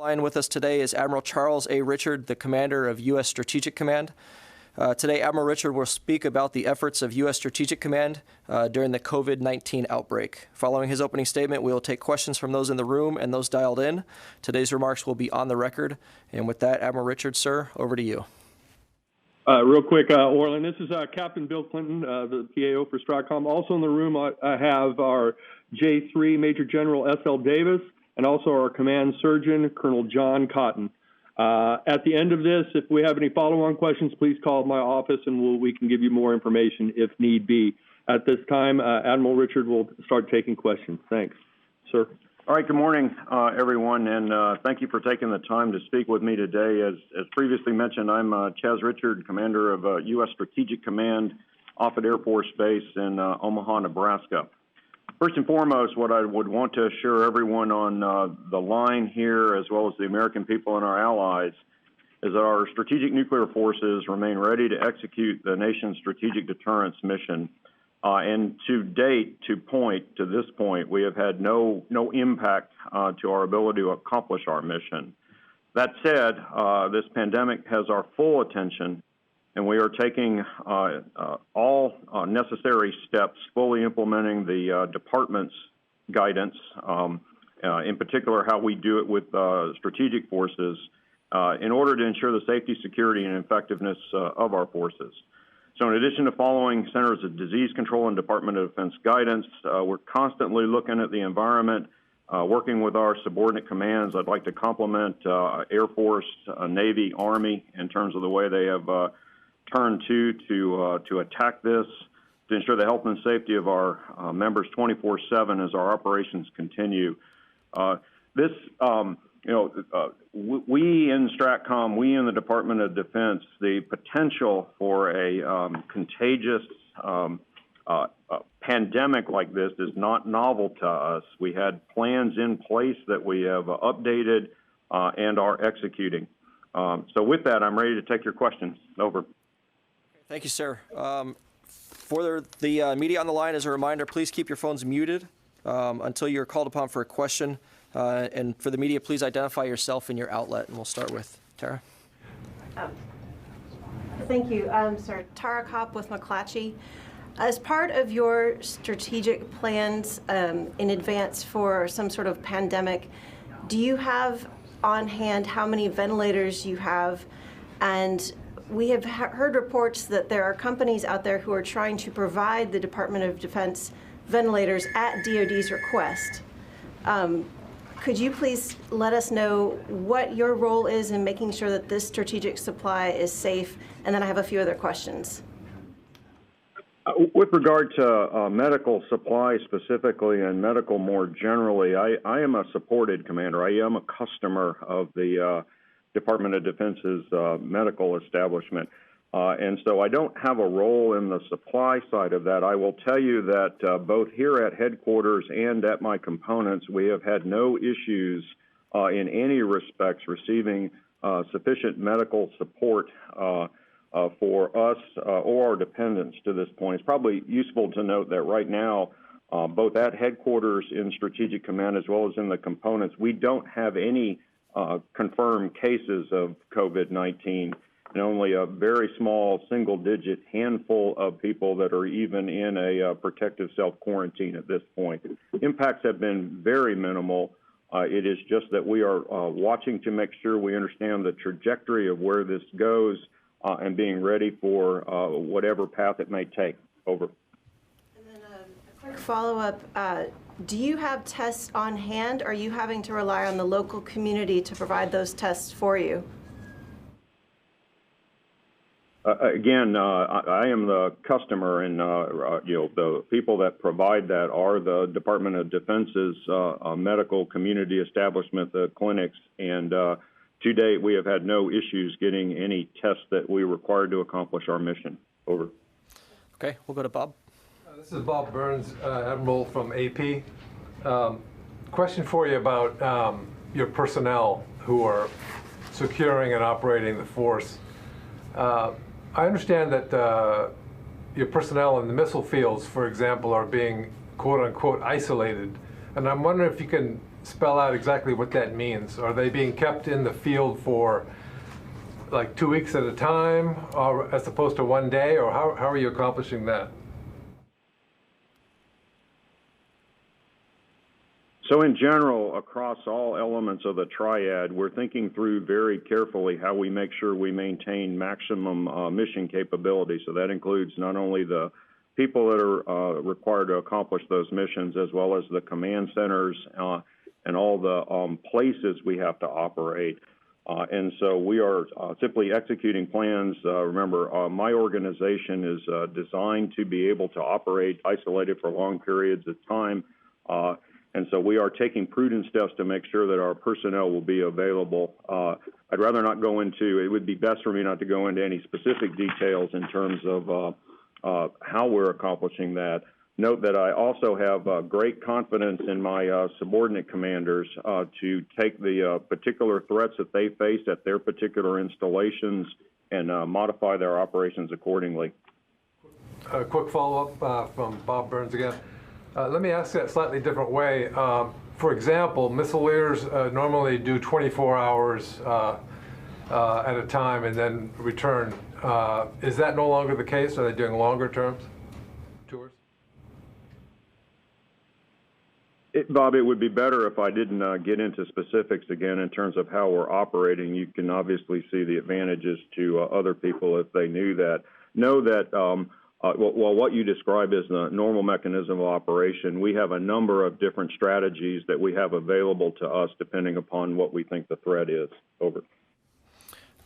Line with us today is Admiral Charles A. Richard, the commander of U.S. Strategic Command. Today, Admiral Richard will speak about the efforts of U.S. Strategic Command during the COVID-19 outbreak. Following his opening statement, we will take questions from those in the room and those dialed in. Today's remarks will be on the record. And with that, Admiral Richard, sir, over to you. Real quick, Orland, this is Captain Bill Clinton, the PAO for Stratcom. Also in the room, I have our J3 Major General S.L. Davis and also our Command Surgeon, Colonel John Cotton. At the end of this, if we have any follow-on questions, please call my office and we can give you more information if need be. At this time, Admiral Richard will start taking questions. Thanks, sir. All right, good morning, everyone, and thank you for taking the time to speak with me today. As previously mentioned, I'm Chaz Richard, commander of U.S. Strategic Command, Offutt Air Force Base in Omaha, Nebraska. First and foremost, what I would want to assure everyone on the line here, as well as the American people and our allies, is that our strategic nuclear forces remain ready to execute the nation's strategic deterrence mission. And to date, to this point, we have had no impact to our ability to accomplish our mission. That said, this pandemic has our full attention, and we are taking all necessary steps, fully implementing the department's guidance, in particular how we do it with strategic forces, in order to ensure the safety, security, and effectiveness of our forces. So in addition to following Centers of Disease Control and Department of Defense guidance, we're constantly looking at the environment, working with our subordinate commands. I'd like to compliment Air Force, Navy, Army in terms of the way they have turned to attack this, to ensure the health and safety of our members 24/7 as our operations continue. We in Stratcom, we in the Department of Defense, the potential for a contagious pandemic like this is not novel to us. We had plans in place that we have updated and are executing. So with that, I'm ready to take your questions. Over. Thank you, sir. For the media on the line, as a reminder, please keep your phones muted until you're called upon for a question. And for the media, please identify yourself and your outlet, and we'll start with Tara. Thank you, sir. Tara Kopp with McClatchy. As part of your strategic plans in advance for some sort of pandemic, do you have on hand how many ventilators you have? And we have heard reports that there are companies out there who are trying to provide the Department of Defense ventilators at DoD's request. Could you please let us know what your role is in making sure that this strategic supply is safe? And then I have a few other questions. With regard to medical supply specifically and medical more generally, I am a supported commander. I am a customer of the Department of Defense's medical establishment. And so I don't have a role in the supply side of that. I will tell you that both here at headquarters and at my components, we have had no issues in any respects receiving sufficient medical support for us or our dependents to this point. It's probably useful to note that right now, both at headquarters in Strategic Command as well as in the components, we don't have any confirmed cases of COVID-19. And only a very small single-digit handful of people that are even in a protective self-quarantine at this point. Impacts have been very minimal. It is just that we are watching to make sure we understand the trajectory of where this goes and being ready for whatever path it may take. Over. And then a quick follow-up. Do you have tests on hand, or are you having to rely on the local community to provide those tests for you? Again, I am the customer, and the people that provide that are the Department of Defense's medical community establishment, the clinics, and to date we have had no issues getting any tests that we required to accomplish our mission. Over. Okay, we'll go to Bob. This is Bob Burns, Admiral from AP. Question for you about your personnel who are securing and operating the force. I understand that your personnel in the missile fields, for example, are being quote-unquote isolated. And I'm wondering if you can spell out exactly what that means? Are they being kept in the field for like 2 weeks at a time, or as opposed to 1 day, or how are you accomplishing that? So in general, across all elements of the triad, we're thinking through very carefully how we make sure we maintain maximum mission capability. So that includes not only the people that are required to accomplish those missions, as well as the command centers and all the places we have to operate. And so we are simply executing plans. Remember, my organization is designed to be able to operate isolated for long periods of time. And so we are taking prudent steps to make sure that our personnel will be available. I'd rather not go into, it would be best for me not to go into any specific details in terms of how we're accomplishing that. Note that I also have great confidence in my subordinate commanders to take the particular threats that they face at their particular installations and modify their operations accordingly. A quick follow-up from Bob Burns again. Let me ask that a slightly different way. For example, missileers normally do 24 hours at a time and then return. Is that no longer the case? Are they doing longer tours? Bob, it would be better if I didn't get into specifics again in terms of how we're operating. You can obviously see the advantages to other people if they knew that. Know that well, what you describe as the normal mechanism of operation, we have a number of different strategies that we have available to us depending upon what we think the threat is. Over.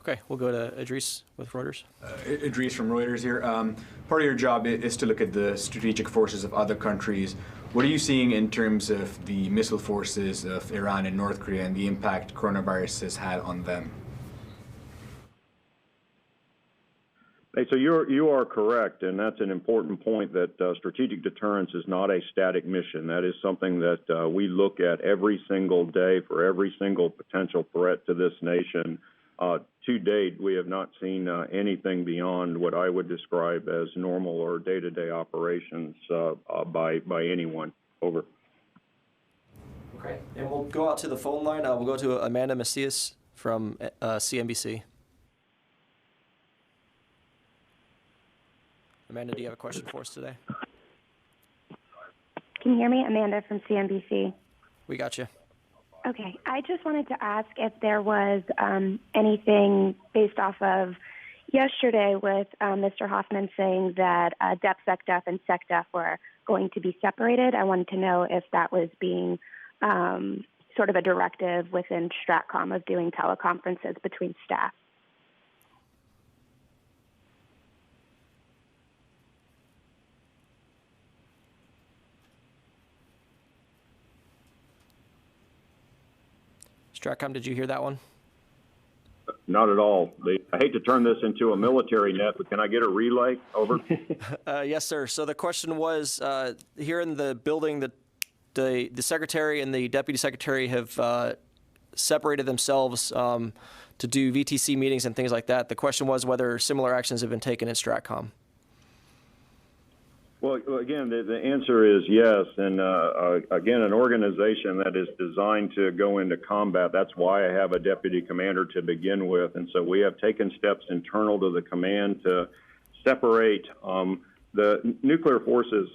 Okay, we'll go to Idris with Reuters. Idris from Reuters here. Part of your job is to look at the strategic forces of other countries. What are you seeing in terms of the missile forces of Iran and North Korea and the impact coronavirus has had on them? Hey, so you are correct, and that's an important point, that strategic deterrence is not a static mission. That is something that we look at every single day for every single potential threat to this nation. To date, we have not seen anything beyond what I would describe as normal or day-to-day operations by anyone. Over. Okay, and we'll go out to the phone line. We'll go to Amanda Macias from CNBC. Amanda, do you have a question for us today? Can you hear me? Amanda from CNBC. We got you. Okay. I just wanted to ask if there was anything based off of yesterday with Mr. Hoffman saying that DepSecDef and SecDef were going to be separated. I wanted to know if that was being sort of a directive within Stratcom of doing teleconferences between staff. Stratcom, did you hear that one? Not at all. I hate to turn this into a military net, but can I get a relay? Over. Yes, sir. So the question was, here in the building, the secretary and the deputy secretary have separated themselves to do VTC meetings and things like that. The question was whether similar actions have been taken at Stratcom. Well, again, the answer is yes. And again, an organization that is designed to go into combat, that's why I have a deputy commander to begin with. And so we have taken steps internal to the command to separate the nuclear forces.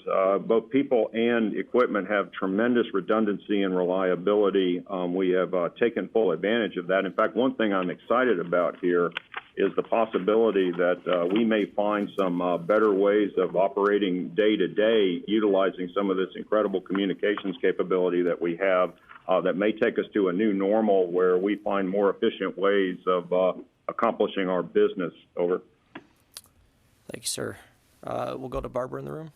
Both people and equipment have tremendous redundancy and reliability. We have taken full advantage of that. In fact, one thing I'm excited about here is the possibility that we may find some better ways of operating day to day, utilizing some of this incredible communications capability that we have that may take us to a new normal where we find more efficient ways of accomplishing our business. Over. Thank you, sir. We'll go to Barbara in the room.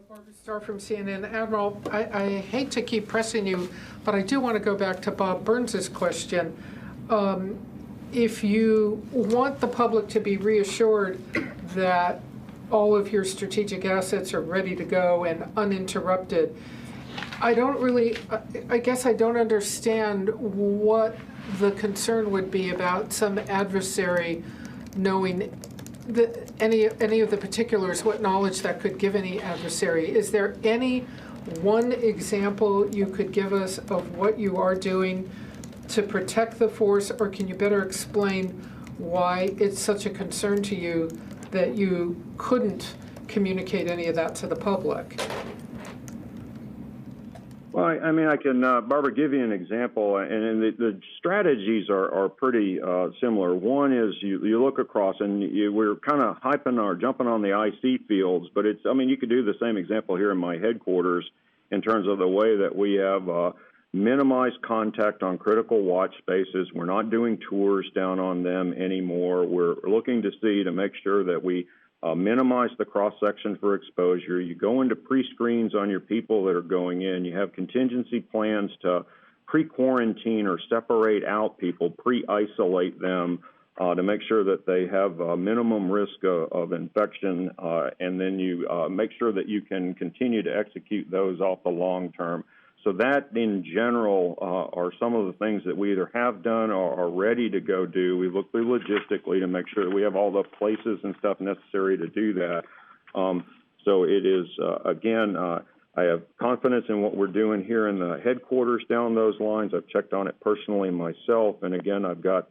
Barbara Starr from CNN. Admiral, I hate to keep pressing you, but I do want to go back to Bob Burns' question. If you want the public to be reassured that all of your strategic assets are ready to go and uninterrupted, I guess I don't understand what the concern would be about some adversary knowing any of the particulars, what knowledge that could give any adversary. Is there any one example you could give us of what you are doing to protect the force, or can you better explain why it's such a concern to you that you couldn't communicate any of that to the public? Well, I mean, I can, Barbara, give you an example, and the strategies are pretty similar. One is you look across, and we're kind of jumping on the IC fields, but you could do the same example here in my headquarters in terms of the way that we have minimized contact on critical watch spaces. We're not doing tours down on them anymore. We're looking to see to make sure that we minimize the cross-section for exposure. You go into pre-screens on your people that are going in. You have contingency plans to pre-quarantine or separate out people, pre-isolate them to make sure that they have a minimum risk of infection, and then you make sure that you can continue to execute those off the long term. So that, in general, are some of the things that we either have done or are ready to go do. We look through logistically to make sure that we have all the places and stuff necessary to do that. So it is, again, I have confidence in what we're doing here in the headquarters down those lines. I've checked on it personally myself. And again, I've got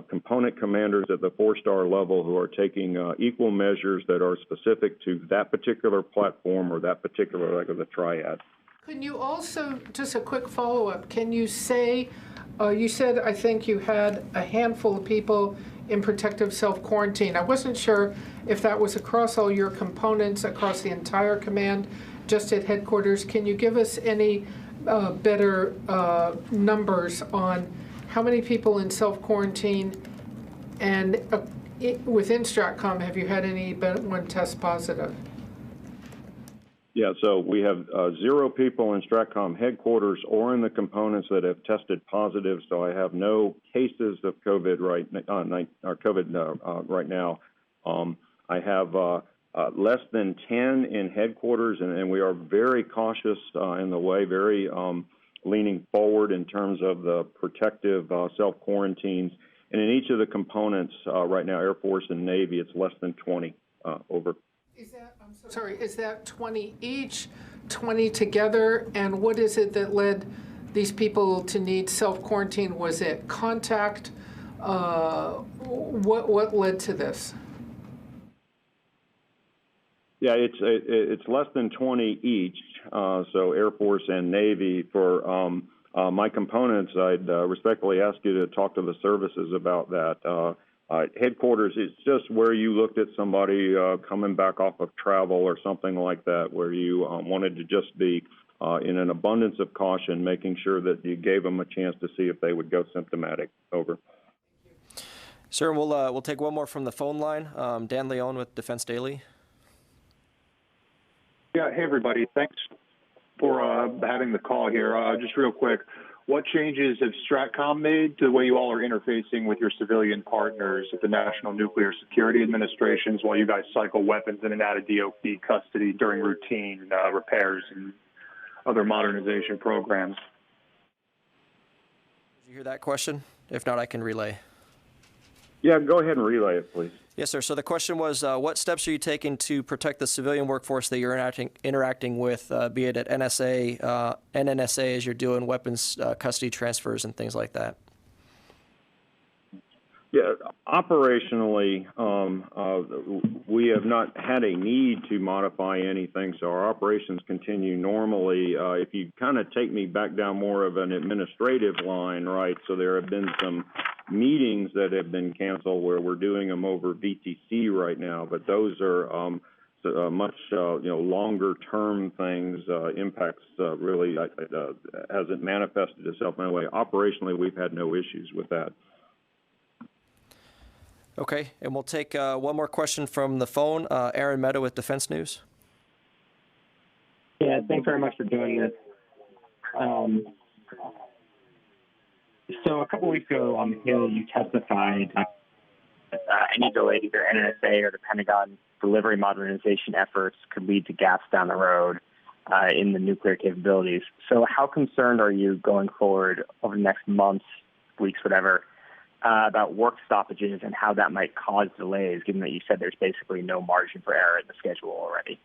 component commanders at the 4-star level who are taking equal measures that are specific to that particular platform or that particular leg of the triad. Can you also, just a quick follow-up, can you say, you said I think you had a handful of people in protective self-quarantine. I wasn't sure if that was across all your components, across the entire command, just at headquarters. Can you give us any better numbers on how many people in self-quarantine, and within Stratcom, have you had anyone test positive? Yeah, so we have 0 people in Stratcom headquarters or in the components that have tested positive. So I have no cases of COVID right now. I have less than 10 in headquarters, and we are very cautious in the way, very leaning forward in terms of the protective self-quarantines. And in each of the components right now, Air Force and Navy, it's less than 20 over. Is that 20 each, 20 together? And what is it that led these people to need self-quarantine? Was it contact? What led to this? Yeah, it's less than 20 each. So Air Force and Navy. For my components, I'd respectfully ask you to talk to the services about that. Headquarters, it's just where you looked at somebody coming back off of travel or something like that, where you wanted to just be in an abundance of caution, making sure that you gave them a chance to see if they would go symptomatic. Over. Sir, we'll take one more from the phone line. Dan Leone with Defense Daily. Yeah, hey everybody. Thanks for having the call here. Just real quick. What changes have Stratcom made to the way you all are interfacing with your civilian partners at the National Nuclear Security Administrations while you guys cycle weapons in and out of DOD custody during routine repairs and other modernization programs? Did you hear that question? If not, I can relay. Yeah, go ahead and relay it, please. Yes, sir. So the question was, what steps are you taking to protect the civilian workforce that you're interacting with, be it at NSA, NNSA, as you're doing weapons custody transfers and things like that? Yeah, operationally, we have not had a need to modify anything, so our operations continue normally. If you kind of take me back down more of an administrative line, right, so there have been some meetings that have been canceled where we're doing them over VTC right now, but those are much longer term things. Impacts really hasn't manifested itself in a way. Operationally, we've had no issues with that. Okay, and we'll take one more question from the phone. Aaron Mehta with Defense News. Yeah, thanks very much for doing this. So a couple weeks ago on the Hill, you testified any delay to either NNSA or the Pentagon delivery modernization efforts could lead to gaps down the road in the nuclear capabilities. So how concerned are you going forward over the next months, weeks, whatever, about work stoppages and how that might cause delays, given that you said there's basically no margin for error in the schedule already?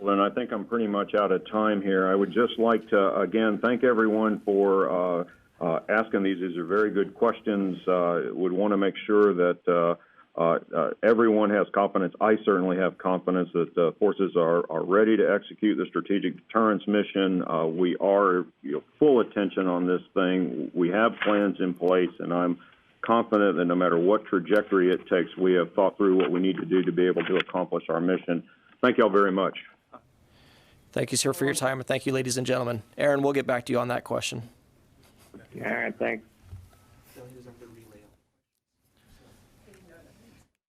Well, and I think I'm pretty much out of time here. I would just like to, again, thank everyone for asking these. These are very good questions. Would want to make sure that everyone has confidence. I certainly have confidence that the forces are ready to execute the strategic deterrence mission. We are full attention on this thing. We have plans in place, and I'm confident that no matter what trajectory it takes, we have thought through what we need to do to be able to accomplish our mission. Thank you all very much. Thank you, sir, for your time, and thank you, ladies and gentlemen. Aaron, we'll get back to you on that question. All right, thanks.